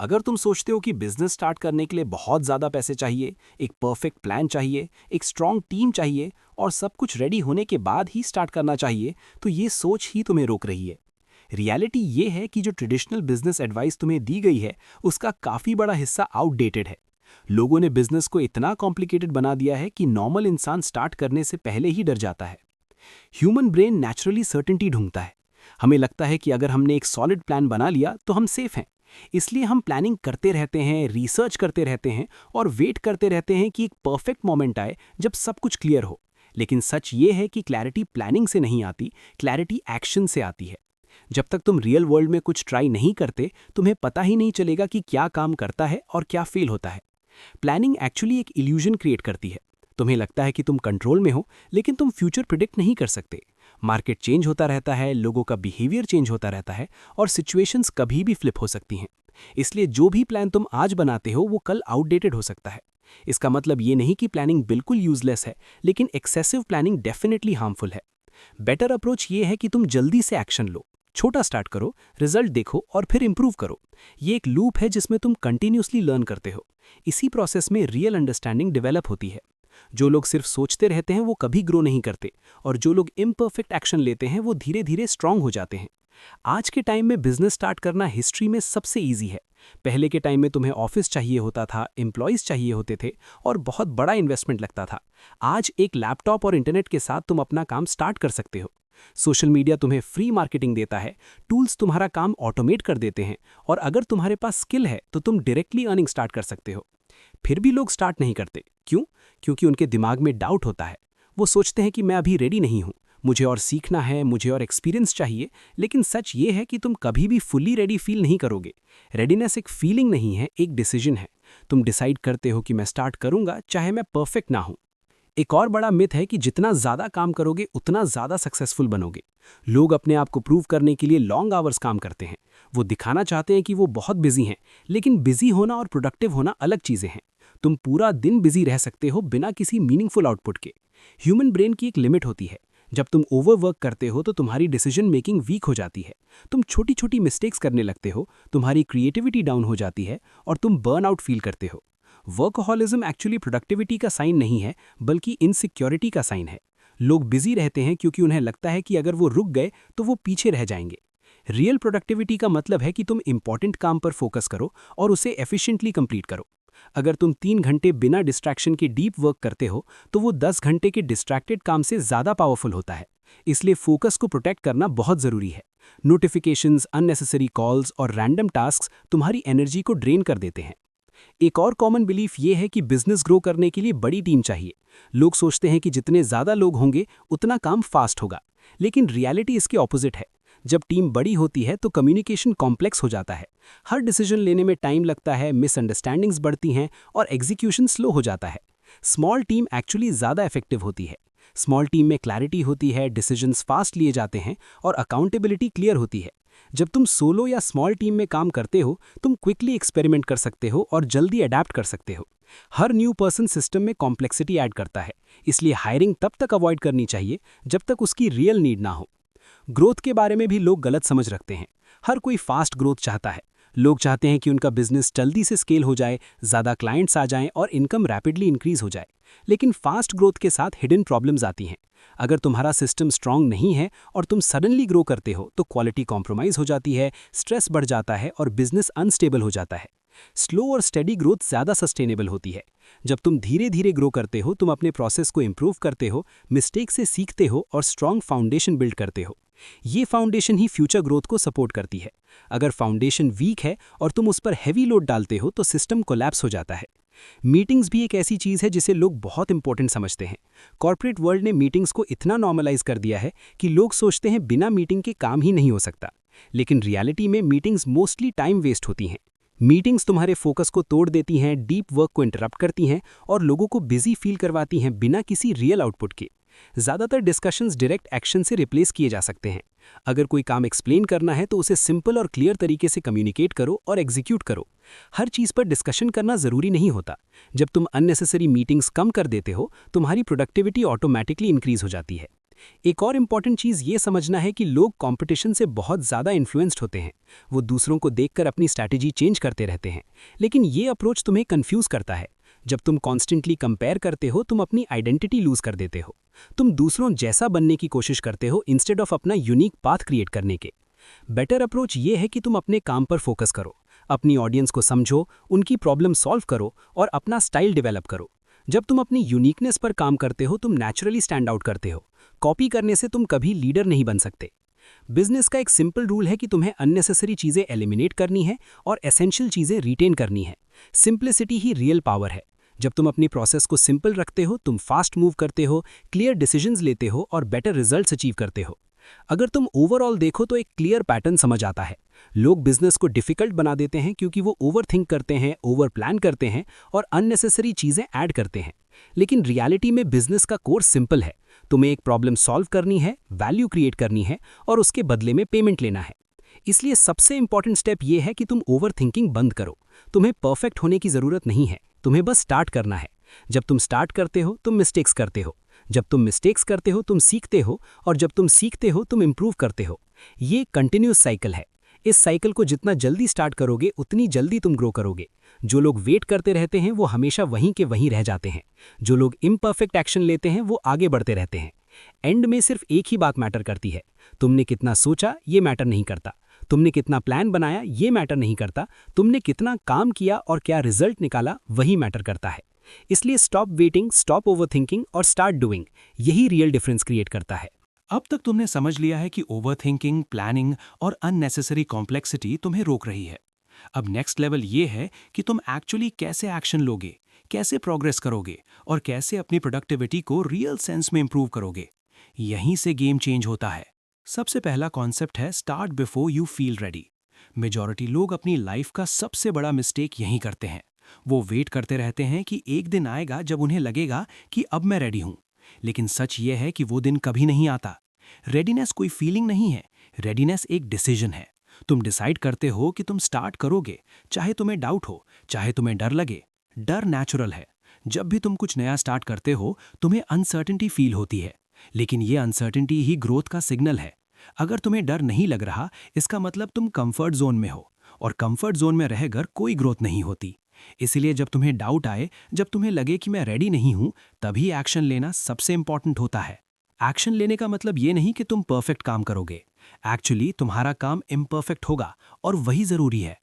अगर तुम सोचते हो कि बिजनेस स्टार्ट करने के लिए बहुत ज़्यादा पैसे चाहिए, एक परफेक्ट प्लान चाहिए, एक स्ट्रॉन्ग टीम चाहिए और सब कुछ रेडी होने के बाद ही स्टार्ट करना चाहिए, तो ये सोच ही तुम्हें रोक रही है। रियलिटी ये है कि जो ट्रेडिशनल बिजनेस एडवाइस तुम्हें दी गई है, उसका काफ़ी बड़ा हिस्सा आउटडेटेड है। लोगों ने बिजनेस को इतना कॉम्प्लिकेटेड बना दिया है कि नॉर्मल इंसान स्टार्ट करने से पहले ही डर जाता है। ह्यूमन ब्रेन नेचुरली सर्टेनिटी ढूंढता है। हमें लगता है कि अगर हमने एक सॉलिड प्लान बना लिया तो हम सेफ हैं। इसलिए हम प्लानिंग करते रहते हैं, रिसर्च करते रहते हैं और वेट करते रहते हैं कि एक परफेक्ट मोमेंट आए जब सब कुछ क्लियर हो। लेकिन सच ये है कि क्लैरिटी प्लानिंग से नहीं आती, क्लैरिटी एक्शन से आती है। जब तक तुम रियल वर्ल्ड में कुछ ट्राई नहीं करते, तुम्हें पता ही नहीं चलेगा कि क्या काम करता है और क्या फेल होता है। प्लानिंग एक्चुअली एक इल्यूजन क्रिएट करती है। तुम्हें लगता है कि तुम कंट्रोल में हो, लेकिन तुम फ्यूचर प्रिडिक्ट नहीं कर सकते। मार्केट चेंज होता रहता है, लोगों का बिहेवियर चेंज होता रहता है और सिचुएशंस कभी भी फ्लिप हो सकती हैं। इसलिए जो भी प्लान तुम आज बनाते हो वो कल आउटडेटेड हो सकता है। इसका मतलब ये नहीं कि प्लानिंग बिल्कुल यूजलेस है, लेकिन एक्सेसिव प्लानिंग डेफिनेटली हार्मफुल है। बेटर अप्रोच ये है कि तुम जल्दी से एक्शन लो, छोटा स्टार्ट करो, रिजल्ट देखो और फिर इंप्रूव करो। ये एक लूप है जिसमें तुम कंटिन्यूसली लर्न करते हो। इसी प्रोसेस में रियल अंडरस्टैंडिंग डेवलप होती है। जो लोग सिर्फ सोचते रहते हैं वो कभी ग्रो नहीं करते, और जो लोग इम्परफेक्ट एक्शन लेते हैं वो धीरे धीरे स्ट्रांग हो जाते हैं। आज के टाइम में बिजनेस स्टार्ट करना हिस्ट्री में सबसे ईजी है। पहले के टाइम में तुम्हें ऑफिस चाहिए होता था, एम्प्लॉयज़ चाहिए होते थे और बहुत बड़ा इन्वेस्टमेंट लगता था। आज एक लैपटॉप और इंटरनेट के साथ तुम अपना काम स्टार्ट कर सकते हो। सोशल मीडिया तुम्हें फ्री मार्केटिंग देता है, टूल्स तुम्हारा काम ऑटोमेट कर देते हैं और अगर तुम्हारे पास स्किल है तो तुम डायरेक्टली अर्निंग स्टार्ट कर सकते हो। फिर भी लोग स्टार्ट नहीं करते। क्यों? क्योंकि उनके दिमाग में डाउट होता है। वो सोचते हैं कि मैं अभी रेडी नहीं हूँ, मुझे और सीखना है, मुझे और एक्सपीरियंस चाहिए। लेकिन सच ये है कि तुम कभी भी फुली रेडी फील नहीं करोगे। रेडीनेस एक फीलिंग नहीं है, एक डिसीजन है। तुम डिसाइड करते हो कि मैं स्टार्ट करूंगा चाहे मैं परफेक्ट ना हूं। एक और बड़ा मिथ है कि जितना ज़्यादा काम करोगे उतना ज़्यादा सक्सेसफुल बनोगे। लोग अपने आप को प्रूव करने के लिए लॉन्ग आवर्स काम करते हैं। वो दिखाना चाहते हैं कि वो बहुत बिजी हैं, लेकिन बिजी होना और प्रोडक्टिव होना अलग चीज़ें हैं। तुम पूरा दिन बिजी रह सकते हो बिना किसी मीनिंगफुल आउटपुट के। ह्यूमन ब्रेन की एक लिमिट होती है। जब तुम ओवरवर्क करते हो तो तुम्हारी डिसीजन मेकिंग वीक हो जाती है। तुम छोटी छोटी मिस्टेक्स करने लगते हो, तुम्हारी क्रिएटिविटी डाउन हो जाती है और तुम बर्न आउट फील करते हो। वर्कहोलिज्म एक्चुअली प्रोडक्टिविटी का साइन नहीं है, बल्कि इनसिक्योरिटी का साइन है। लोग बिजी रहते हैं क्योंकि उन्हें लगता है कि अगर वो रुक गए तो वो पीछे रह जाएंगे। रियल प्रोडक्टिविटी का मतलब है कि तुम इंपॉर्टेंट काम पर फोकस करो और उसे एफिशिएंटली कंप्लीट करो। अगर तुम 3 घंटे बिना डिस्ट्रैक्शन के डीप वर्क करते हो तो वो 10 घंटे के डिस्ट्रैक्टेड काम से ज़्यादा पावरफुल होता है। इसलिए फोकस को प्रोटेक्ट करना बहुत ज़रूरी है। नोटिफिकेशंस, अननेसेसरी कॉल्स और रैंडम टास्क्स तुम्हारी एनर्जी को ड्रेन कर देते हैं। एक और कॉमन बिलीफ ये है कि बिजनेस ग्रो करने के लिए बड़ी टीम चाहिए। लोग सोचते हैं कि जितने ज़्यादा लोग होंगे उतना काम फास्ट होगा, लेकिन रियलिटी इसके ऑपोजिट है। जब टीम बड़ी होती है तो कम्युनिकेशन कॉम्प्लेक्स हो जाता है। हर डिसीजन लेने में टाइम लगता है, मिसअंडरस्टैंडिंग्स बढ़ती हैं और एग्जीक्यूशन स्लो हो जाता है। स्मॉल टीम एक्चुअली ज़्यादा इफेक्टिव होती है। स्मॉल टीम में क्लैरिटी होती है, डिसीजंस फास्ट लिए जाते हैं और अकाउंटेबिलिटी क्लियर होती है। जब तुम सोलो या स्मॉल टीम में काम करते हो, तुम क्विकली एक्सपेरिमेंट कर सकते हो और जल्दी अडैप्ट कर सकते हो। हर न्यू पर्सन सिस्टम में कॉम्प्लेक्सिटी ऐड करता है, इसलिए हायरिंग तब तक अवॉइड करनी चाहिए जब तक उसकी रियल नीड ना हो। ग्रोथ के बारे में भी लोग गलत समझ रखते हैं। हर कोई फास्ट ग्रोथ चाहता है। लोग चाहते हैं कि उनका बिजनेस जल्दी से स्केल हो जाए, ज़्यादा क्लाइंट्स आ जाएं और इनकम रैपिडली इंक्रीज हो जाए। लेकिन फास्ट ग्रोथ के साथ हिडन प्रॉब्लम्स आती हैं। अगर तुम्हारा सिस्टम स्ट्रांग नहीं है और तुम सडनली ग्रो करते हो तो क्वालिटी कॉम्प्रोमाइज़ हो जाती है, स्ट्रेस बढ़ जाता है और बिजनेस अनस्टेबल हो जाता है। स्लो और स्टेडी ग्रोथ ज़्यादा सस्टेनेबल होती है। जब तुम धीरे धीरे ग्रो करते हो, तुम अपने प्रोसेस को इंप्रूव करते हो, मिस्टेक से सीखते हो और स्ट्रांग फाउंडेशन बिल्ड करते हो। ये फाउंडेशन ही फ्यूचर ग्रोथ को सपोर्ट करती है। अगर फाउंडेशन वीक है और तुम उस पर हैवी लोड डालते हो तो सिस्टम कोलैप्स हो जाता है। मीटिंग्स भी एक ऐसी चीज़ है जिसे लोग बहुत इंपॉर्टेंट समझते हैं। कॉर्पोरेट वर्ल्ड ने मीटिंग्स को इतना नॉर्मलाइज कर दिया है कि लोग सोचते हैं बिना मीटिंग के काम ही नहीं हो सकता। लेकिन रियलिटी में मीटिंग्स मोस्टली टाइम वेस्ट होती हैं। मीटिंग्स तुम्हारे फोकस को तोड़ देती हैं, डीप वर्क को इंटरप्ट करती हैं और लोगों को बिजी फील करवाती हैं बिना किसी रियल आउटपुट के। ज़्यादातर डिस्कशंस डायरेक्ट एक्शन से रिप्लेस किए जा सकते हैं। अगर कोई काम एक्सप्लेन करना है तो उसे सिंपल और क्लियर तरीके से कम्युनिकेट करो और एग्जीक्यूट करो। हर चीज़ पर डिस्कशन करना ज़रूरी नहीं होता। जब तुम अननेसेसरी मीटिंग्स कम कर देते हो, तुम्हारी प्रोडक्टिविटी ऑटोमेटिकली इंक्रीज हो जाती है। एक और इम्पॉर्टेंट चीज़ ये समझना है कि लोग कंपटीशन से बहुत ज़्यादा इन्फ्लुएंस्ड होते हैं। वो दूसरों को देखकर अपनी स्ट्रैटेजी चेंज करते रहते हैं, लेकिन ये अप्रोच तुम्हें कंफ्यूज करता है। जब तुम कॉन्स्टेंटली कंपेयर करते हो, तुम अपनी आइडेंटिटी लूज कर देते हो। तुम दूसरों जैसा बनने की कोशिश करते हो इंस्टेड ऑफ अपना यूनिक पाथ क्रिएट करने के। बेटर अप्रोच ये है कि तुम अपने काम पर फोकस करो, अपनी ऑडियंस को समझो, उनकी प्रॉब्लम सॉल्व करो और अपना स्टाइल डेवलप करो। जब तुम अपनी यूनिकनेस पर काम करते हो, तुम नेचुरली स्टैंड आउट करते हो। कॉपी करने से तुम कभी लीडर नहीं बन सकते। बिजनेस का एक सिंपल रूल है कि तुम्हें अननेसेसरी चीजें एलिमिनेट करनी है और एसेंशियल चीजें रिटेन करनी है। सिंप्लिसिटी ही रियल पावर है। जब तुम अपनी प्रोसेस को सिंपल रखते हो, तुम फास्ट मूव करते हो, क्लियर डिसीजंस लेते हो और बेटर रिजल्ट्स अचीव करते हो। अगर तुम ओवरऑल देखो तो एक क्लियर पैटर्न समझ आता है। लोग बिजनेस को डिफिकल्ट बना देते हैं क्योंकि वो ओवर थिंक करते हैं, ओवर प्लान करते हैं और अननेसेसरी चीजें ऐड करते हैं। लेकिन रियलिटी में बिजनेस का कोर्स सिंपल है। तुम्हें एक प्रॉब्लम सॉल्व करनी है, वैल्यू क्रिएट करनी है और उसके बदले में पेमेंट लेना है। इसलिए सबसे इंपॉर्टेंट स्टेप यह है कि तुम ओवर थिंकिंग बंद करो। तुम्हें परफेक्ट होने की जरूरत नहीं है, तुम्हें बस स्टार्ट करना है। जब तुम स्टार्ट करते हो, तुम मिस्टेक्स करते हो। जब तुम मिस्टेक्स करते हो, तुम सीखते हो और जब तुम सीखते हो, तुम इंप्रूव करते हो। ये कंटिन्यूस साइकिल है। इस साइकिल को जितना जल्दी स्टार्ट करोगे, उतनी जल्दी तुम ग्रो करोगे। जो लोग वेट करते रहते हैं, वो हमेशा वहीं के वहीं रह जाते हैं। जो लोग इम्परफेक्ट एक्शन लेते हैं, वो आगे बढ़ते रहते हैं। एंड में सिर्फ एक ही बात मैटर करती है। तुमने कितना सोचा, ये मैटर नहीं करता। तुमने कितना प्लान बनाया, ये मैटर नहीं करता। तुमने कितना काम किया और क्या रिजल्ट निकाला, वही मैटर करता है। इसलिए स्टॉप वेटिंग, स्टॉप ओवरथिंकिंग और स्टार्ट डूइंग। यही रियल डिफरेंस क्रिएट करता है। अब तक तुमने समझ लिया है कि ओवरथिंकिंग, प्लानिंग और अननेसेसरी कॉम्प्लेक्सिटी तुम्हें रोक रही है। अब नेक्स्ट लेवल ये है कि तुम एक्चुअली कैसे एक्शन लोगे, कैसे प्रोग्रेस करोगे और कैसे अपनी प्रोडक्टिविटी को रियल सेंस में इंप्रूव करोगे। यहीं से गेम चेंज होता है। सबसे पहला कॉन्सेप्ट है start before you feel ready. Majority लोग अपनी लाइफ का सबसे बड़ा मिस्टेक यहीं करते हैं। वो वेट करते रहते हैं कि एक दिन आएगा जब उन्हें लगेगा कि अब मैं रेडी हूं। लेकिन सच ये है कि वो दिन कभी नहीं आता। रेडीनेस कोई फीलिंग नहीं है, रेडीनेस एक डिसीजन है। तुम डिसाइड करते हो कि तुम स्टार्ट करोगे, चाहे तुम्हें डाउट हो, चाहे तुम्हें डर लगे। डर नेचुरल है। जब भी तुम कुछ नया स्टार्ट करते हो, तुम्हें अनसर्टेनिटी फील होती है। लेकिन ये अनसर्टेनिटी ही ग्रोथ का सिग्नल है। अगर तुम्हें डर नहीं लग रहा, इसका मतलब तुम कंफर्ट जोन में हो, और कंफर्ट जोन में रहकर कोई ग्रोथ नहीं होती। इसीलिए जब तुम्हें डाउट आए, जब तुम्हें लगे कि मैं रेडी नहीं हूं, तभी एक्शन लेना सबसे इंपॉर्टेंट होता है। एक्शन लेने का मतलब ये नहीं कि तुम परफेक्ट काम करोगे। एक्चुअली तुम्हारा काम इम्परफेक्ट होगा, और वही जरूरी है।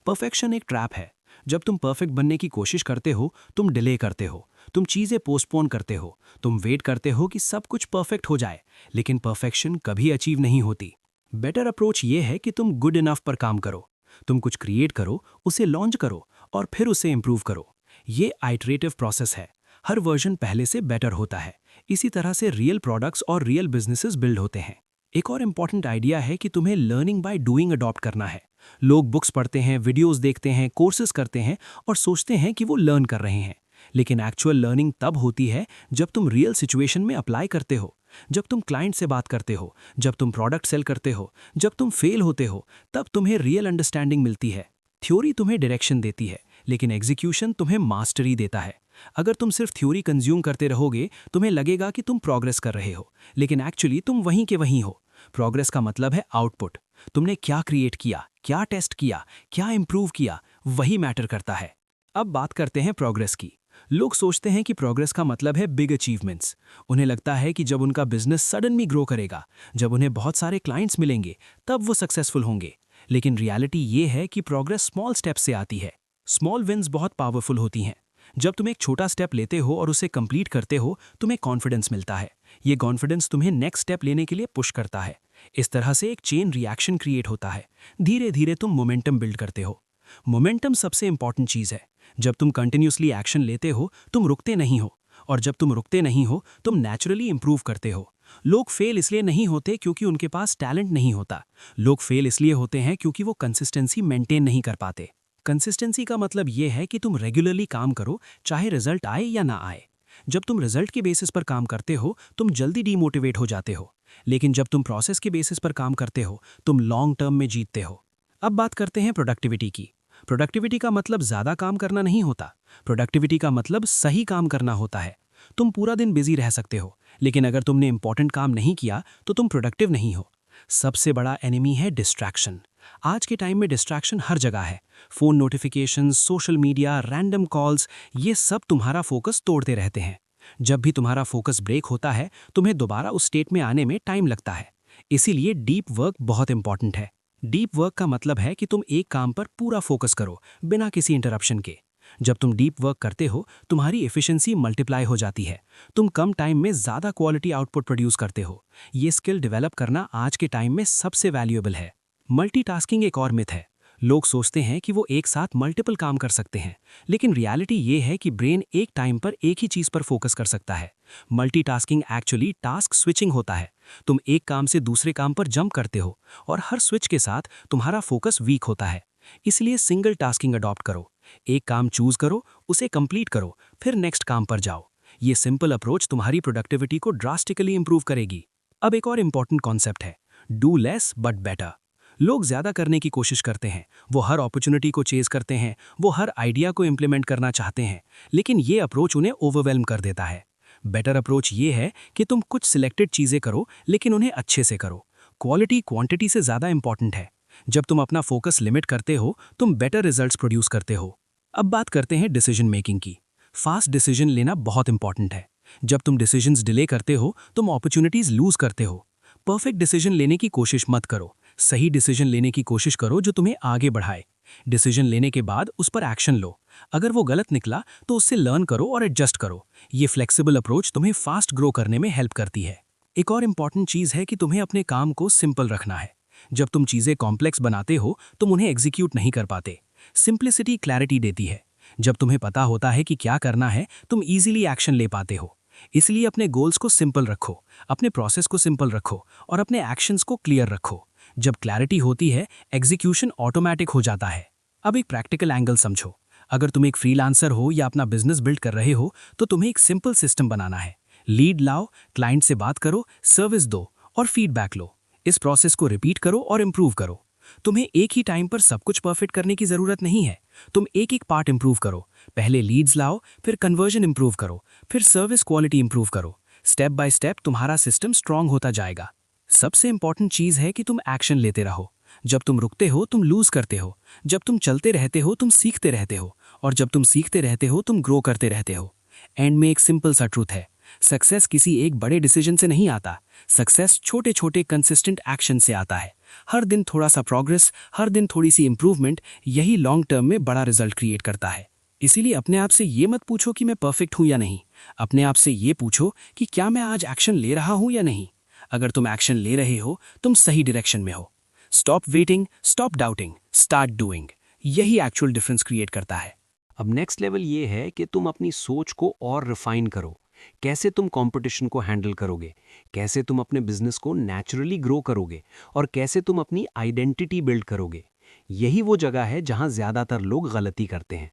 परफेक्शन एक ट्रैप है। जब तुम परफेक्ट बनने की कोशिश करते हो, तुम डिले करते हो, तुम चीजें पोस्टपोन करते हो, तुम वेट करते हो कि सब कुछ परफेक्ट हो जाए। लेकिन परफेक्शन कभी अचीव नहीं होती। बेटर अप्रोच ये है कि तुम गुड इनफ पर काम करो। तुम कुछ क्रिएट करो, उसे लॉन्च करो और फिर उसे इंप्रूव करो। ये आइटरेटिव प्रोसेस है। हर वर्जन पहले से बेटर होता है। इसी तरह से रियल प्रोडक्ट्स और रियल बिजनेसेस बिल्ड होते हैं। एक और इम्पॉर्टेंट आइडिया है कि तुम्हें लर्निंग बाय डूइंग अडॉप्ट करना है। लोग बुक्स पढ़ते हैं, वीडियोस देखते हैं, कोर्सेज करते हैं और सोचते हैं कि वो लर्न कर रहे हैं। लेकिन एक्चुअल लर्निंग तब होती है जब तुम रियल सिचुएशन में अप्लाई करते हो, जब तुम क्लाइंट से बात करते हो, जब तुम प्रोडक्ट सेल करते हो, जब तुम फेल होते हो, तब तुम्हें रियल अंडरस्टैंडिंग मिलती है। थ्योरी तुम्हें डायरेक्शन देती है, लेकिन एग्जीक्यूशन तुम्हें मास्टरी देता है। अगर तुम सिर्फ थ्योरी कंज्यूम करते रहोगे, तुम्हें लगेगा कि तुम प्रोग्रेस कर रहे हो, लेकिन एक्चुअली तुम वहीं के वहीं हो। प्रोग्रेस का मतलब है आउटपुट। तुमने क्या क्रिएट किया, क्या टेस्ट किया, क्या इंप्रूव किया, वही मैटर करता है। अब बात करते हैं प्रोग्रेस की। लोग सोचते हैं कि प्रोग्रेस का मतलब है बिग अचीवमेंट्स। उन्हें लगता है कि जब उनका बिजनेस सडनली ग्रो करेगा, जब उन्हें बहुत सारे क्लाइंट्स मिलेंगे, तब वो सक्सेसफुल होंगे। लेकिन रियलिटी ये है कि प्रोग्रेस स्मॉल स्टेप से आती है। स्मॉल विन्स बहुत पावरफुल होती हैं। जब तुम एक छोटा स्टेप लेते हो और उसे कंप्लीट करते हो, तुम्हें कॉन्फिडेंस मिलता है। ये कॉन्फिडेंस तुम्हें नेक्स्ट स्टेप लेने के लिए पुश करता है। इस तरह से एक चेन रिएक्शन क्रिएट होता है। धीरे धीरे तुम मोमेंटम बिल्ड करते हो। मोमेंटम सबसे इंपॉर्टेंट चीज है। जब तुम कंटिन्यूसली एक्शन लेते हो, तुम रुकते नहीं हो, और जब तुम रुकते नहीं हो, तुम नेचुरली इंप्रूव करते हो। लोग फेल इसलिए नहीं होते क्योंकि उनके पास टैलेंट नहीं होता। लोग फेल इसलिए होते हैं क्योंकि वो कंसिस्टेंसी मेंटेन नहीं कर पाते। कंसिस्टेंसी का मतलब ये है कि तुम रेगुलरली काम करो, चाहे रिजल्ट आए या ना आए। जब तुम रिजल्ट के बेसिस पर काम करते हो, तुम जल्दी डीमोटिवेट हो जाते हो। लेकिन जब तुम प्रोसेस के बेसिस पर काम करते हो, तुम लॉन्ग टर्म में जीतते हो। अब बात करते हैं प्रोडक्टिविटी की। प्रोडक्टिविटी का मतलब ज़्यादा काम करना नहीं होता। प्रोडक्टिविटी का मतलब सही काम करना होता है। तुम पूरा दिन बिजी रह सकते हो, लेकिन अगर तुमने इंपॉर्टेंट काम नहीं किया तो तुम प्रोडक्टिव नहीं हो। सबसे बड़ा एनिमी है डिस्ट्रैक्शन। आज के टाइम में डिस्ट्रैक्शन हर जगह है। Phone notifications, social media, random calls, ये सब तुम्हारा फोकस तोड़ते रहते हैं। जब भी तुम्हारा फोकस ब्रेक होता है, तुम्हें दोबारा उस स्टेट में आने में टाइम लगता है। इसीलिए डीप वर्क बहुत इंपॉर्टेंट है। डीप वर्क का मतलब है कि तुम एक काम पर पूरा फोकस करो, बिना किसी इंटरप्शन के। जब तुम डीप वर्क करते हो, तुम्हारी एफिशिएंसी मल्टीप्लाई हो जाती है। तुम कम टाइम में ज़्यादा क्वालिटी आउटपुट प्रोड्यूस करते हो। ये स्किल डेवलप करना आज के टाइम में सबसे वैल्यूएबल है। मल्टीटास्किंग एक और मिथ है। लोग सोचते हैं कि वो एक साथ मल्टीपल काम कर सकते हैं, लेकिन रियलिटी ये है कि ब्रेन एक टाइम पर एक ही चीज़ पर फोकस कर सकता है। मल्टीटास्किंग एक्चुअली टास्क स्विचिंग होता है। तुम एक काम से दूसरे काम पर जंप करते हो और हर स्विच के साथ तुम्हारा फोकस वीक होता है। इसलिए सिंगल टास्किंग अडॉप्ट करो। एक काम चूज करो, उसे कंप्लीट करो, फिर नेक्स्ट काम पर जाओ। ये सिंपल अप्रोच तुम्हारी प्रोडक्टिविटी को ड्रास्टिकली इंप्रूव करेगी। अब एक और इंपॉर्टेंट कॉन्सेप्ट है, डू लेस बट बेटर। लोग ज्यादा करने की कोशिश करते हैं, वो हर अपॉर्चुनिटी को चेज करते हैं, वो हर आइडिया को इंप्लीमेंट करना चाहते हैं, लेकिन ये अप्रोच उन्हें ओवरवेल्म कर देता है। बेटर अप्रोच ये है कि तुम कुछ सिलेक्टेड चीजें करो, लेकिन उन्हें अच्छे से करो। क्वालिटी क्वांटिटी से ज्यादा इंपॉर्टेंट है। जब तुम अपना फोकस लिमिट करते हो, तुम बेटर रिजल्ट्स प्रोड्यूस करते हो। अब बात करते हैं डिसीजन मेकिंग की। फास्ट डिसीजन लेना बहुत इंपॉर्टेंट है। जब तुम डिसीजंस डिले करते हो, तुम अपॉर्चुनिटीज लूज करते हो। परफेक्ट डिसीजन लेने की कोशिश मत करो, सही डिसीजन लेने की कोशिश करो जो तुम्हें आगे बढ़ाए। डिसीजन लेने के बाद उस पर एक्शन लो। अगर वो गलत निकला तो उससे लर्न करो और एडजस्ट करो। ये फ्लेक्सिबल अप्रोच तुम्हें फास्ट ग्रो करने में हेल्प करती है। एक और इंपॉर्टेंट चीज़ है कि तुम्हें अपने काम को सिंपल रखना है। जब तुम चीज़ें कॉम्प्लेक्स बनाते हो, तुम उन्हें एग्जीक्यूट नहीं कर पाते। सिंप्लिसिटी क्लैरिटी देती है। जब तुम्हें पता होता है कि क्या करना है, तुम इजीली एक्शन ले पाते हो। इसलिए अपने गोल्स को सिंपल रखो, अपने प्रोसेस को सिंपल रखो और अपने एक्शंस को क्लियर रखो। जब क्लैरिटी होती है, एग्जीक्यूशन ऑटोमेटिक हो जाता है। अब एक प्रैक्टिकल एंगल समझो। अगर तुम एक फ्रीलांसर हो या अपना बिजनेस बिल्ड कर रहे हो, तो तुम्हें एक सिंपल सिस्टम बनाना है। लीड लाओ, क्लाइंट से बात करो, सर्विस दो और फीडबैक लो। इस प्रोसेस को रिपीट करो और इम्प्रूव करो। तुम्हें एक ही टाइम पर सब कुछ परफेक्ट करने की जरूरत नहीं है। तुम एक एक पार्ट इंप्रूव करो। पहले लीड्स लाओ, फिर कन्वर्जन इंप्रूव करो, फिर सर्विस क्वालिटी इंप्रूव करो। स्टेप बाय स्टेप तुम्हारा सिस्टम स्ट्रांग होता जाएगा। सबसे इंपॉर्टेंट चीज है कि तुम एक्शन लेते रहो। जब तुम रुकते हो, तुम लूज करते हो। जब तुम चलते रहते हो, तुम सीखते रहते हो। और जब तुम सीखते रहते हो, तुम ग्रो करते रहते हो। एंड में एक सिंपल सा ट्रूथ है, सक्सेस किसी एक बड़े डिसीजन से नहीं आता। सक्सेस छोटे छोटे कंसिस्टेंट एक्शन से आता है। हर दिन थोड़ा सा प्रोग्रेस, हर दिन थोड़ी सी इंप्रूवमेंट, यही लॉन्ग टर्म में बड़ा रिजल्ट क्रिएट करता है। इसीलिए अपने आप से ये मत पूछो कि मैं परफेक्ट हूं या नहीं। अपने आप से ये पूछो कि क्या मैं आज एक्शन ले रहा हूं या नहीं। अगर तुम एक्शन ले रहे हो, तुम सही डायरेक्शन में हो। Stop waiting, stop doubting, start doing. यही एक्चुअल डिफरेंस क्रिएट करता है। अब नेक्स्ट लेवल ये है कि तुम अपनी सोच को और रिफाइन करो। कैसे तुम कंपटीशन को हैंडल करोगे, कैसे तुम अपने बिजनेस को नेचुरली ग्रो करोगे और कैसे तुम अपनी आइडेंटिटी बिल्ड करोगे। यही वो जगह है जहां ज्यादातर लोग गलती करते हैं।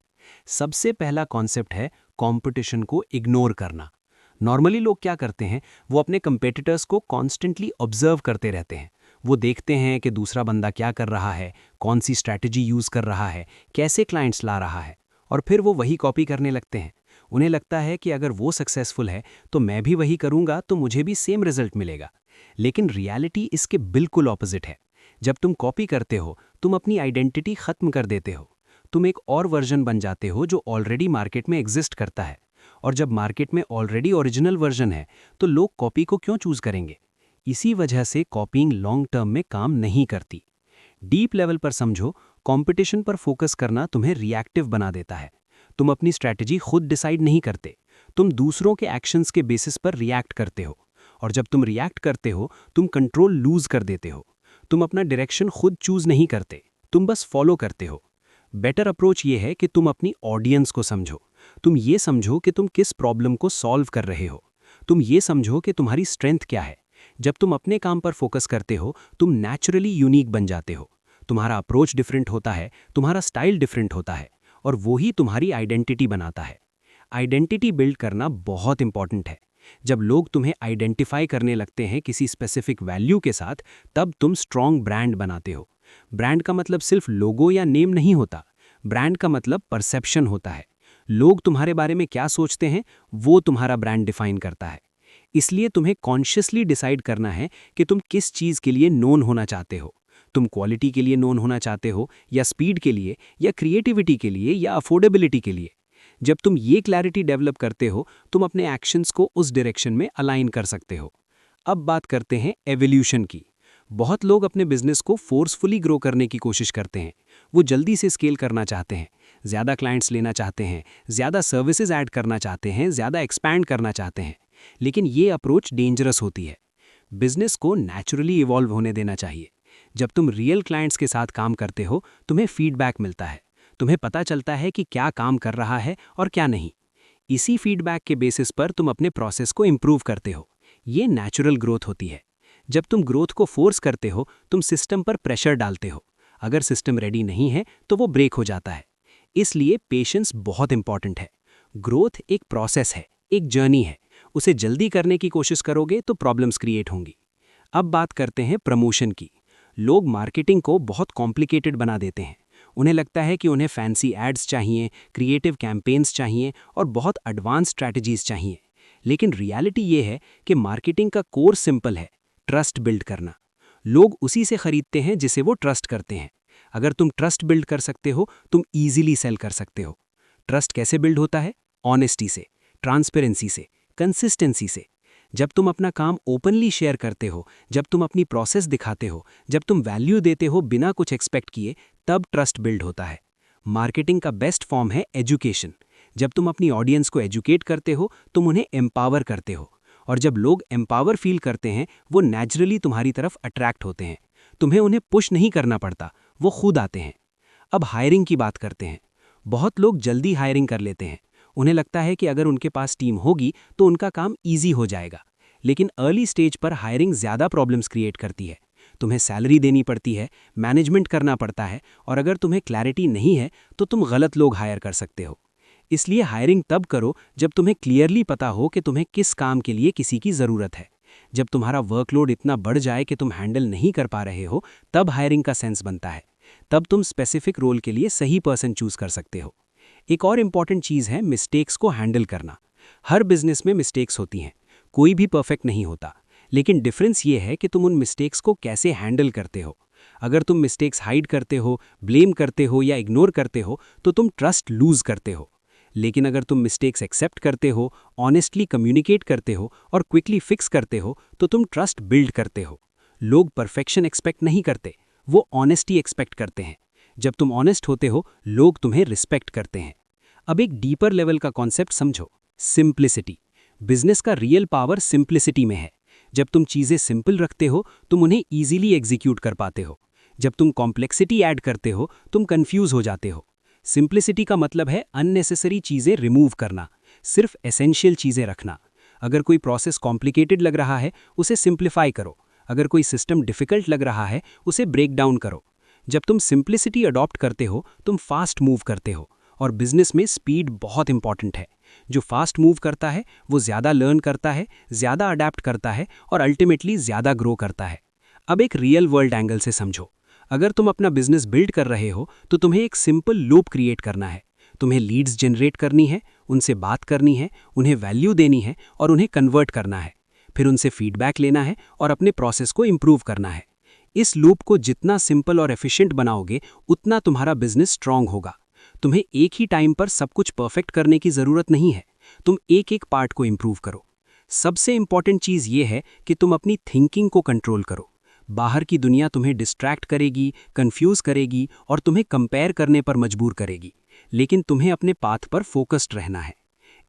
सबसे पहला कॉन्सेप्ट है कंपटीशन को इग्नोर करना। नॉर्मली लोग क्या करते हैं, वो अपने कंपेटिटर्स को कॉन्स्टेंटली ऑब्जर्व करते रहते हैं। वो देखते हैं कि दूसरा बंदा क्या कर रहा है, कौन सी स्ट्रैटेजी यूज कर रहा है, कैसे क्लाइंट्स ला रहा है, और फिर वो वही कॉपी करने लगते हैं। उन्हें लगता है कि अगर वो सक्सेसफुल है तो मैं भी वही करूंगा तो मुझे भी सेम रिजल्ट मिलेगा। लेकिन रियलिटी इसके बिल्कुल ऑपोजिट है। जब तुम कॉपी करते हो, तुम अपनी आइडेंटिटी खत्म कर देते हो। तुम एक और वर्जन बन जाते हो जो ऑलरेडी मार्केट में एग्जिस्ट करता है। और जब मार्केट में ऑलरेडी ओरिजिनल वर्जन है, तो लोग कॉपी को क्यों चूज करेंगे? इसी वजह से कॉपीइंग लॉन्ग टर्म में काम नहीं करती। डीप लेवल पर समझो, कंपटीशन पर फोकस करना तुम्हें रिएक्टिव बना देता है। तुम अपनी स्ट्रैटेजी खुद डिसाइड नहीं करते, तुम दूसरों के एक्शंस के बेसिस पर रिएक्ट करते हो। और जब तुम रिएक्ट करते हो, तुम कंट्रोल लूज कर देते हो। तुम अपना डायरेक्शन खुद चूज नहीं करते, तुम बस फॉलो करते हो। बेटर अप्रोच ये है कि तुम अपनी ऑडियंस को समझो। तुम ये समझो कि तुम किस प्रॉब्लम को सॉल्व कर रहे हो। तुम ये समझो कि तुम्हारी स्ट्रेंथ क्या है। जब तुम अपने काम पर फोकस करते हो, तुम नेचुरली यूनिक बन जाते हो। तुम्हारा अप्रोच डिफरेंट होता है, तुम्हारा स्टाइल डिफरेंट होता है, और वो ही तुम्हारी आइडेंटिटी बनाता है। आइडेंटिटी बिल्ड करना बहुत इंपॉर्टेंट है। जब लोग तुम्हें आइडेंटिफाई करने लगते हैं किसी स्पेसिफिक वैल्यू के साथ, तब तुम स्ट्रॉन्ग ब्रांड बनाते हो। ब्रांड का मतलब सिर्फ लोगो या नेम नहीं होता। ब्रांड का मतलब परसेप्शन होता है। लोग तुम्हारे बारे में क्या सोचते हैं वो तुम्हारा ब्रांड डिफाइन करता है। इसलिए तुम्हें कॉन्शियसली डिसाइड करना है कि तुम किस चीज़ के लिए नोन होना चाहते हो। तुम क्वालिटी के लिए नोन होना चाहते हो, या स्पीड के लिए, या क्रिएटिविटी के लिए, या अफोर्डेबिलिटी के लिए। जब तुम ये क्लैरिटी डेवलप करते हो, तुम अपने एक्शंस को उस डायरेक्शन में अलाइन कर सकते हो। अब बात करते हैं एवोल्यूशन की। बहुत लोग अपने बिजनेस को फोर्सफुली ग्रो करने की कोशिश करते हैं। वो जल्दी से स्केल करना चाहते हैं, ज़्यादा क्लाइंट्स लेना चाहते हैं, ज़्यादा सर्विसेज ऐड करना चाहते हैं, ज़्यादा एक्सपैंड करना चाहते हैं। लेकिन ये अप्रोच डेंजरस होती है। बिजनेस को नेचुरली इवॉल्व होने देना चाहिए। जब तुम रियल क्लाइंट्स के साथ काम करते हो, तुम्हें फीडबैक मिलता है। तुम्हें पता चलता है कि क्या काम कर रहा है और क्या नहीं। इसी फीडबैक के बेसिस पर तुम अपने प्रोसेस को इंप्रूव करते हो। ये नेचुरल ग्रोथ होती है। जब तुम ग्रोथ को फोर्स करते हो, तुम सिस्टम पर प्रेशर डालते हो। अगर सिस्टम रेडी नहीं है तो वो ब्रेक हो जाता है। इसलिए पेशेंस बहुत इंपॉर्टेंट है। ग्रोथ एक प्रोसेस है, एक जर्नी है। उसे जल्दी करने की कोशिश करोगे तो प्रॉब्लम्स क्रिएट होंगी। अब बात करते हैं प्रमोशन की। लोग मार्केटिंग को बहुत कॉम्प्लिकेटेड बना देते हैं। उन्हें लगता है कि उन्हें फैंसी एड्स चाहिए, क्रिएटिव कैंपेन्स चाहिए और बहुत एडवांस स्ट्रैटेजीज चाहिए। लेकिन रियलिटी ये है कि मार्केटिंग का कोर सिंपल है, ट्रस्ट बिल्ड करना। लोग उसी से खरीदते हैं जिसे वो ट्रस्ट करते हैं। अगर तुम ट्रस्ट बिल्ड कर सकते हो, तुम ईजिली सेल कर सकते हो। ट्रस्ट कैसे बिल्ड होता है? ऑनेस्टी से, ट्रांसपेरेंसी से, कंसिस्टेंसी से। जब तुम अपना काम ओपनली शेयर करते हो, जब तुम अपनी प्रोसेस दिखाते हो, जब तुम वैल्यू देते हो बिना कुछ एक्सपेक्ट किए, तब ट्रस्ट बिल्ड होता है। मार्केटिंग का बेस्ट फॉर्म है एजुकेशन। जब तुम अपनी ऑडियंस को एजुकेट करते हो, तुम उन्हें एम्पावर करते हो। और जब लोग एम्पावर फील करते हैं, वो नेचुरली तुम्हारी तरफ अट्रैक्ट होते हैं। तुम्हें उन्हें पुश नहीं करना पड़ता, वो खुद आते हैं। अब हायरिंग की बात करते हैं। बहुत लोग जल्दी हायरिंग कर लेते हैं। उन्हें लगता है कि अगर उनके पास टीम होगी तो उनका काम ईजी हो जाएगा। लेकिन अर्ली स्टेज पर हायरिंग ज़्यादा प्रॉब्लम्स क्रिएट करती है। तुम्हें सैलरी देनी पड़ती है, मैनेजमेंट करना पड़ता है, और अगर तुम्हें क्लैरिटी नहीं है तो तुम गलत लोग हायर कर सकते हो। इसलिए हायरिंग तब करो जब तुम्हें क्लियरली पता हो कि तुम्हें किस काम के लिए किसी की ज़रूरत है। जब तुम्हारा वर्कलोड इतना बढ़ जाए कि तुम हैंडल नहीं कर पा रहे हो, तब हायरिंग का सेंस बनता है। तब तुम स्पेसिफिक रोल के लिए सही पर्सन चूज कर सकते हो। एक और इम्पॉर्टेंट चीज़ है मिस्टेक्स को हैंडल करना। हर बिजनेस में मिस्टेक्स होती हैं, कोई भी परफेक्ट नहीं होता। लेकिन डिफरेंस ये है कि तुम उन मिस्टेक्स को कैसे हैंडल करते हो। अगर तुम मिस्टेक्स हाइड करते हो, ब्लेम करते हो या इग्नोर करते हो तो तुम ट्रस्ट लूज करते हो। लेकिन अगर तुम मिस्टेक्स एक्सेप्ट करते हो, ऑनेस्टली कम्युनिकेट करते हो और क्विकली फिक्स करते हो तो तुम ट्रस्ट बिल्ड करते हो। लोग परफेक्शन एक्सपेक्ट नहीं करते, वो ऑनेस्टी एक्सपेक्ट करते हैं। जब तुम ऑनेस्ट होते हो, लोग तुम्हें रिस्पेक्ट करते हैं। अब एक डीपर लेवल का कॉन्सेप्ट समझो, सिंप्लिसिटी। बिजनेस का रियल पावर सिंप्लिसिटी में है। जब तुम चीज़ें सिंपल रखते हो, तुम उन्हें ईजिली एग्जीक्यूट कर पाते हो। जब तुम कॉम्प्लेक्सिटी ऐड करते हो, तुम कंफ्यूज हो जाते हो। सिंप्लिसिटी का मतलब है अननेसेसरी चीज़ें रिमूव करना, सिर्फ एसेंशियल चीज़ें रखना। अगर कोई प्रोसेस कॉम्प्लिकेटेड लग रहा है, उसे सिंप्लीफाई करो। अगर कोई सिस्टम डिफिकल्ट लग रहा है, उसे ब्रेक डाउन करो। जब तुम सिंप्लिसिटी अडॉप्ट करते हो, तुम फास्ट मूव करते हो। और बिजनेस में स्पीड बहुत इंपॉर्टेंट है। जो फास्ट मूव करता है वो ज़्यादा लर्न करता है, ज़्यादा अडैप्ट करता है और अल्टीमेटली ज़्यादा ग्रो करता है। अब एक रियल वर्ल्ड एंगल से समझो। अगर तुम अपना बिजनेस बिल्ड कर रहे हो तो तुम्हें एक सिंपल लूप क्रिएट करना है। तुम्हें लीड्स जनरेट करनी है, उनसे बात करनी है, उन्हें वैल्यू देनी है और उन्हें कन्वर्ट करना है। फिर उनसे फीडबैक लेना है और अपने प्रोसेस को इंप्रूव करना है। इस लूप को जितना सिंपल और एफिशिएंट बनाओगे, उतना तुम्हारा बिजनेस स्ट्रांग होगा। तुम्हें एक ही टाइम पर सब कुछ परफेक्ट करने की ज़रूरत नहीं है। तुम एक एक पार्ट को इंप्रूव करो। सबसे इंपॉर्टेंट चीज़ ये है कि तुम अपनी थिंकिंग को कंट्रोल करो। बाहर की दुनिया तुम्हें डिस्ट्रैक्ट करेगी, कंफ्यूज करेगी और तुम्हें कंपेयर करने पर मजबूर करेगी। लेकिन तुम्हें अपने पाथ पर फोकस्ड रहना है।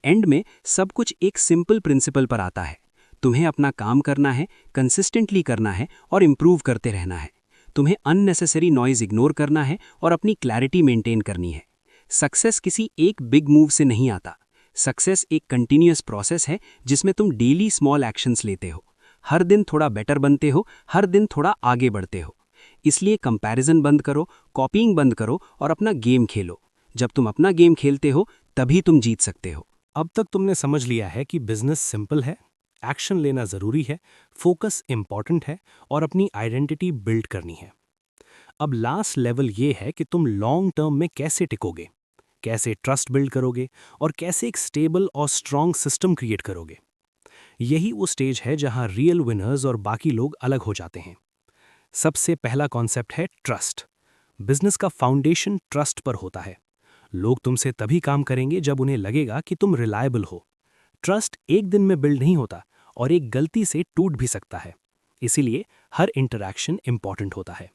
एंड में सब कुछ एक सिंपल प्रिंसिपल पर आता है। तुम्हें अपना काम करना है, कंसिस्टेंटली करना है और इम्प्रूव करते रहना है। तुम्हें अननेसेसरी नॉइज इग्नोर करना है और अपनी क्लैरिटी मेंटेन करनी है। सक्सेस किसी एक बिग मूव से नहीं आता। सक्सेस एक कंटिन्यूअस प्रोसेस है जिसमें तुम डेली स्मॉल एक्शंस लेते हो। हर दिन थोड़ा बेटर बनते हो, हर दिन थोड़ा आगे बढ़ते हो। इसलिए कंपैरिजन बंद करो, कॉपीइंग बंद करो और अपना गेम खेलो। जब तुम अपना गेम खेलते हो तभी तुम जीत सकते हो। अब तक तुमने समझ लिया है कि बिजनेस सिंपल है, एक्शन लेना जरूरी है, फोकस इंपॉर्टेंट है और अपनी आइडेंटिटी बिल्ड करनी है। अब लास्ट लेवल ये है कि तुम लॉन्ग टर्म में कैसे टिकोगे। कैसे ट्रस्ट बिल्ड करोगे और कैसे एक स्टेबल और स्ट्रॉन्ग सिस्टम क्रिएट करोगे। यही वो स्टेज है जहां रियल विनर्स और बाकी लोग अलग हो जाते हैं। सबसे पहला कॉन्सेप्ट है ट्रस्ट। बिजनेस का फाउंडेशन ट्रस्ट पर होता है। लोग तुमसे तभी काम करेंगे जब उन्हें लगेगा कि तुम रिलायबल हो। ट्रस्ट एक दिन में बिल्ड नहीं होता और एक गलती से टूट भी सकता है। इसीलिए हर इंटरैक्शन इंपॉर्टेंट होता है।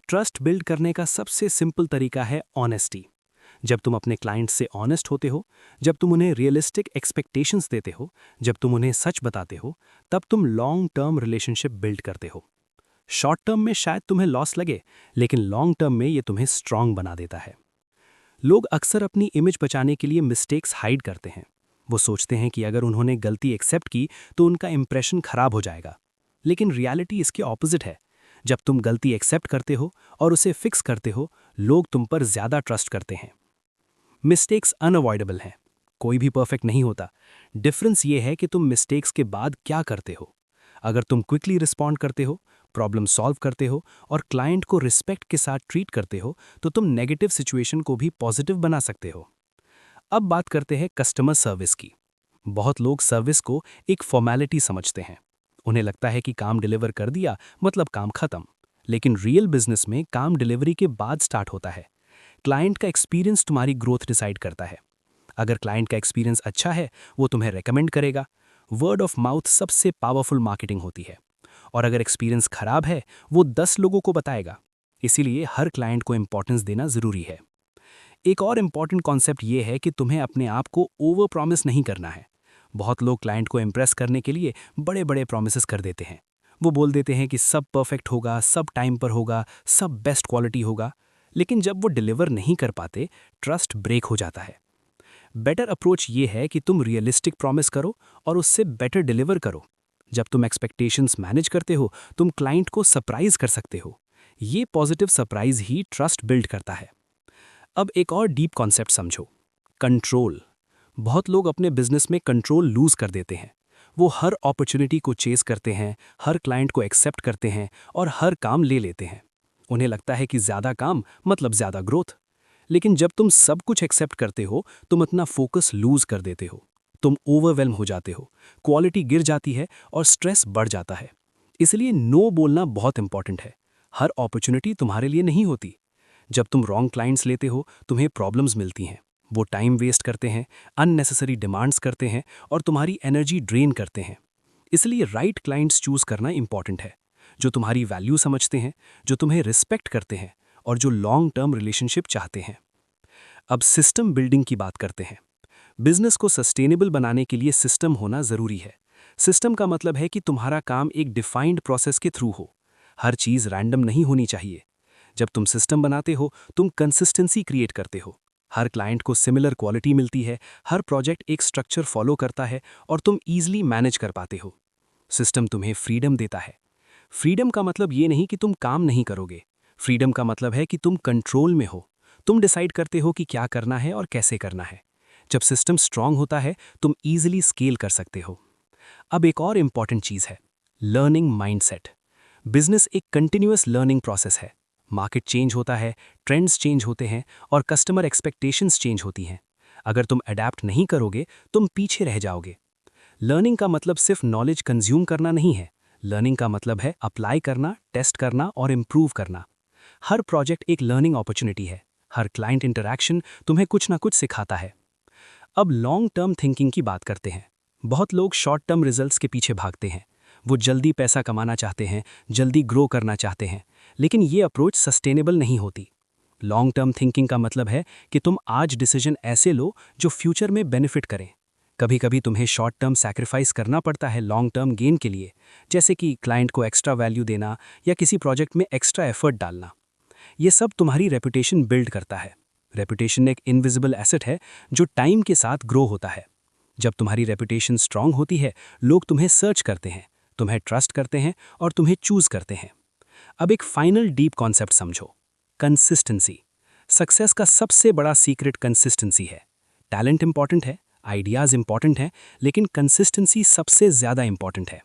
ट्रस्ट बिल्ड करने का सबसे सिंपल तरीका है ऑनेस्टी। जब तुम अपने क्लाइंट से ऑनेस्ट होते हो, जब तुम उन्हें रियलिस्टिक एक्सपेक्टेशंस देते हो, जब तुम उन्हें सच बताते हो, तब तुम लॉन्ग टर्म रिलेशनशिप बिल्ड करते हो। शॉर्ट टर्म में शायद तुम्हें लॉस लगे, लेकिन लॉन्ग टर्म में ये तुम्हें स्ट्रांग बना देता है। लोग अक्सर अपनी इमेज बचाने के लिए मिस्टेक्स हाइड करते हैं। वो सोचते हैं कि अगर उन्होंने गलती एक्सेप्ट की तो उनका इंप्रेशन खराब हो जाएगा। लेकिन रियलिटी इसके ऑपोजिट है। जब तुम गलती एक्सेप्ट करते हो और उसे फिक्स करते हो, लोग तुम पर ज्यादा ट्रस्ट करते हैं। मिस्टेक्स अनअवॉइडेबल हैं। कोई भी परफेक्ट नहीं होता। डिफरेंस ये है कि तुम मिस्टेक्स के बाद क्या करते हो। अगर तुम क्विकली रिस्पॉन्ड करते हो, प्रॉब्लम सॉल्व करते हो और क्लाइंट को रिस्पेक्ट के साथ ट्रीट करते हो, तो तुम नेगेटिव सिचुएशन को भी पॉजिटिव बना सकते हो। अब बात करते हैं कस्टमर सर्विस की। बहुत लोग सर्विस को एक फॉर्मेलिटी समझते हैं। उन्हें लगता है कि काम डिलीवर कर दिया मतलब काम खत्म। लेकिन रियल बिजनेस में काम डिलीवरी के बाद स्टार्ट होता है। क्लाइंट का एक्सपीरियंस तुम्हारी ग्रोथ डिसाइड करता है। अगर क्लाइंट का एक्सपीरियंस अच्छा है, वो तुम्हें रेकमेंड करेगा। वर्ड ऑफ माउथ सबसे पावरफुल मार्केटिंग होती है। और अगर एक्सपीरियंस खराब है, वो 10 लोगों को बताएगा। इसीलिए हर क्लाइंट को इंपॉर्टेंस देना जरूरी है। एक और इंपॉर्टेंट कॉन्सेप्ट ये है कि तुम्हें अपने आप को ओवर प्रॉमिस नहीं करना है। बहुत लोग क्लाइंट को इम्प्रेस करने के लिए बड़े बड़े प्रॉमिसेस कर देते हैं। वो बोल देते हैं कि सब परफेक्ट होगा, सब टाइम पर होगा, सब बेस्ट क्वालिटी होगा। लेकिन जब वो डिलीवर नहीं कर पाते, ट्रस्ट ब्रेक हो जाता है। बेटर अप्रोच ये है कि तुम रियलिस्टिक प्रॉमिस करो और उससे बेटर डिलीवर करो। जब तुम एक्सपेक्टेशंस मैनेज करते हो, तुम क्लाइंट को सरप्राइज कर सकते हो। ये पॉजिटिव सरप्राइज ही ट्रस्ट बिल्ड करता है। अब एक और डीप कॉन्सेप्ट समझो, कंट्रोल। बहुत लोग अपने बिजनेस में कंट्रोल लूज कर देते हैं। वो हर अपॉर्चुनिटी को चेस करते हैं, हर क्लाइंट को एक्सेप्ट करते हैं और हर काम ले लेते हैं। उन्हें लगता है कि ज्यादा काम मतलब ज्यादा ग्रोथ। लेकिन जब तुम सब कुछ एक्सेप्ट करते हो, तुम अपना फोकस लूज कर देते हो। तुम ओवरवेल्म हो जाते हो, क्वालिटी गिर जाती है और स्ट्रेस बढ़ जाता है। इसलिए नो बोलना बहुत इंपॉर्टेंट है। हर अपॉर्चुनिटी तुम्हारे लिए नहीं होती। जब तुम रॉन्ग क्लाइंट्स लेते हो, तुम्हें प्रॉब्लम्स मिलती हैं। वो टाइम वेस्ट करते हैं, अननेसेसरी डिमांड्स करते हैं और तुम्हारी एनर्जी ड्रेन करते हैं। इसलिए राइट क्लाइंट्स चूज करना इंपॉर्टेंट है, जो तुम्हारी वैल्यू समझते हैं, जो तुम्हें रिस्पेक्ट करते हैं और जो लॉन्ग टर्म रिलेशनशिप चाहते हैं। अब सिस्टम बिल्डिंग की बात करते हैं। बिजनेस को सस्टेनेबल बनाने के लिए सिस्टम होना जरूरी है। सिस्टम का मतलब है कि तुम्हारा काम एक डिफाइंड प्रोसेस के थ्रू हो। हर चीज रैंडम नहीं होनी चाहिए। जब तुम सिस्टम बनाते हो, तुम कंसिस्टेंसी क्रिएट करते हो। हर क्लाइंट को सिमिलर क्वालिटी मिलती है, हर प्रोजेक्ट एक स्ट्रक्चर फॉलो करता है और तुम ईजिली मैनेज कर पाते हो। सिस्टम तुम्हें फ्रीडम देता है। फ्रीडम का मतलब ये नहीं कि तुम काम नहीं करोगे। फ्रीडम का मतलब है कि तुम कंट्रोल में हो। तुम डिसाइड करते हो कि क्या करना है और कैसे करना है। जब सिस्टम स्ट्रांग होता है, तुम ईजिली स्केल कर सकते हो। अब एक और इंपॉर्टेंट चीज है, लर्निंग माइंडसेट। बिजनेस एक कंटिन्यूअस लर्निंग प्रोसेस है। मार्केट चेंज होता है, ट्रेंड्स चेंज होते हैं और कस्टमर एक्सपेक्टेशंस चेंज होती हैं। अगर तुम अडैप्ट नहीं करोगे, तुम पीछे रह जाओगे। लर्निंग का मतलब सिर्फ नॉलेज कंज्यूम करना नहीं है। लर्निंग का मतलब है अप्लाई करना, टेस्ट करना और इम्प्रूव करना। हर प्रोजेक्ट एक लर्निंग अपॉर्चुनिटी है। हर क्लाइंट इंटरैक्शन तुम्हें कुछ ना कुछ सिखाता है। अब लॉन्ग टर्म थिंकिंग की बात करते हैं। बहुत लोग शॉर्ट टर्म रिजल्ट्स के पीछे भागते हैं। वो जल्दी पैसा कमाना चाहते हैं, जल्दी ग्रो करना चाहते हैं, लेकिन ये अप्रोच सस्टेनेबल नहीं होती। लॉन्ग टर्म थिंकिंग का मतलब है कि तुम आज डिसीजन ऐसे लो जो फ्यूचर में बेनिफिट करें। कभी कभी तुम्हें शॉर्ट टर्म सैक्रिफाइस करना पड़ता है लॉन्ग टर्म गेन के लिए, जैसे कि क्लाइंट को एक्स्ट्रा वैल्यू देना या किसी प्रोजेक्ट में एक्स्ट्रा एफर्ट डालना। ये सब तुम्हारी रेपुटेशन बिल्ड करता है। रेपुटेशन एक इनविजिबल एसेट है जो टाइम के साथ ग्रो होता है। जब तुम्हारी रेपुटेशन स्ट्रांग होती है, लोग तुम्हें सर्च करते हैं, तुम्हें ट्रस्ट करते हैं और तुम्हें चूज करते हैं। अब एक फाइनल डीप कॉन्सेप्ट समझो, कंसिस्टेंसी। सक्सेस का सबसे बड़ा सीक्रेट कंसिस्टेंसी है। टैलेंट इंपॉर्टेंट है, आइडियाज इंपॉर्टेंट हैं, लेकिन कंसिस्टेंसी सबसे ज्यादा इंपॉर्टेंट है।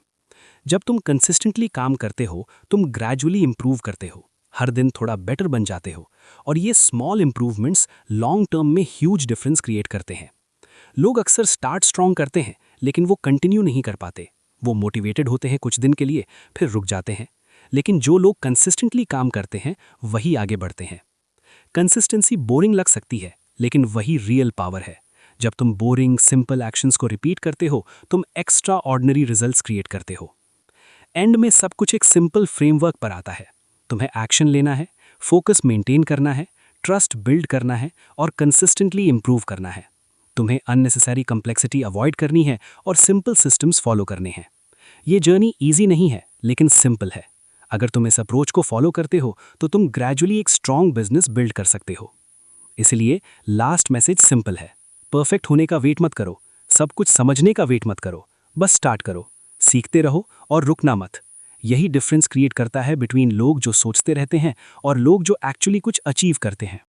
जब तुम कंसिस्टेंटली काम करते हो, तुम ग्रेजुअली इंप्रूव करते हो। हर दिन थोड़ा बेटर बन जाते हो, और ये स्मॉल इंप्रूवमेंट्स लॉन्ग टर्म में ह्यूज डिफरेंस क्रिएट करते हैं। लोग अक्सर स्टार्ट स्ट्रॉन्ग करते हैं, लेकिन वो कंटिन्यू नहीं कर पाते। वो मोटिवेटेड होते हैं कुछ दिन के लिए, फिर रुक जाते हैं। लेकिन जो लोग कंसिस्टेंटली काम करते हैं, वही आगे बढ़ते हैं। कंसिस्टेंसी बोरिंग लग सकती है, लेकिन वही रियल पावर है। जब तुम बोरिंग सिंपल एक्शंस को रिपीट करते हो, तुम एक्स्ट्रा ऑर्डिनरी रिजल्ट्स क्रिएट करते हो। एंड में सब कुछ एक सिंपल फ्रेमवर्क पर आता है। तुम्हें एक्शन लेना है, फोकस मेंटेन करना है, ट्रस्ट बिल्ड करना है और कंसिस्टेंटली इंप्रूव करना है। तुम्हें अननेसेसरी कम्प्लेक्सिटी अवॉइड करनी है और सिंपल सिस्टम्स फॉलो करने हैं। ये जर्नी ईजी नहीं है, लेकिन सिंपल है। अगर तुम इस अप्रोच को फॉलो करते हो, तो तुम ग्रेजुअली एक स्ट्रॉन्ग बिजनेस बिल्ड कर सकते हो। इसलिए लास्ट मैसेज सिंपल है। परफेक्ट होने का वेट मत करो, सब कुछ समझने का वेट मत करो, बस स्टार्ट करो, सीखते रहो और रुकना मत। यही डिफरेंस क्रिएट करता है बिटवीन लोग जो सोचते रहते हैं और लोग जो एक्चुअली कुछ अचीव करते हैं।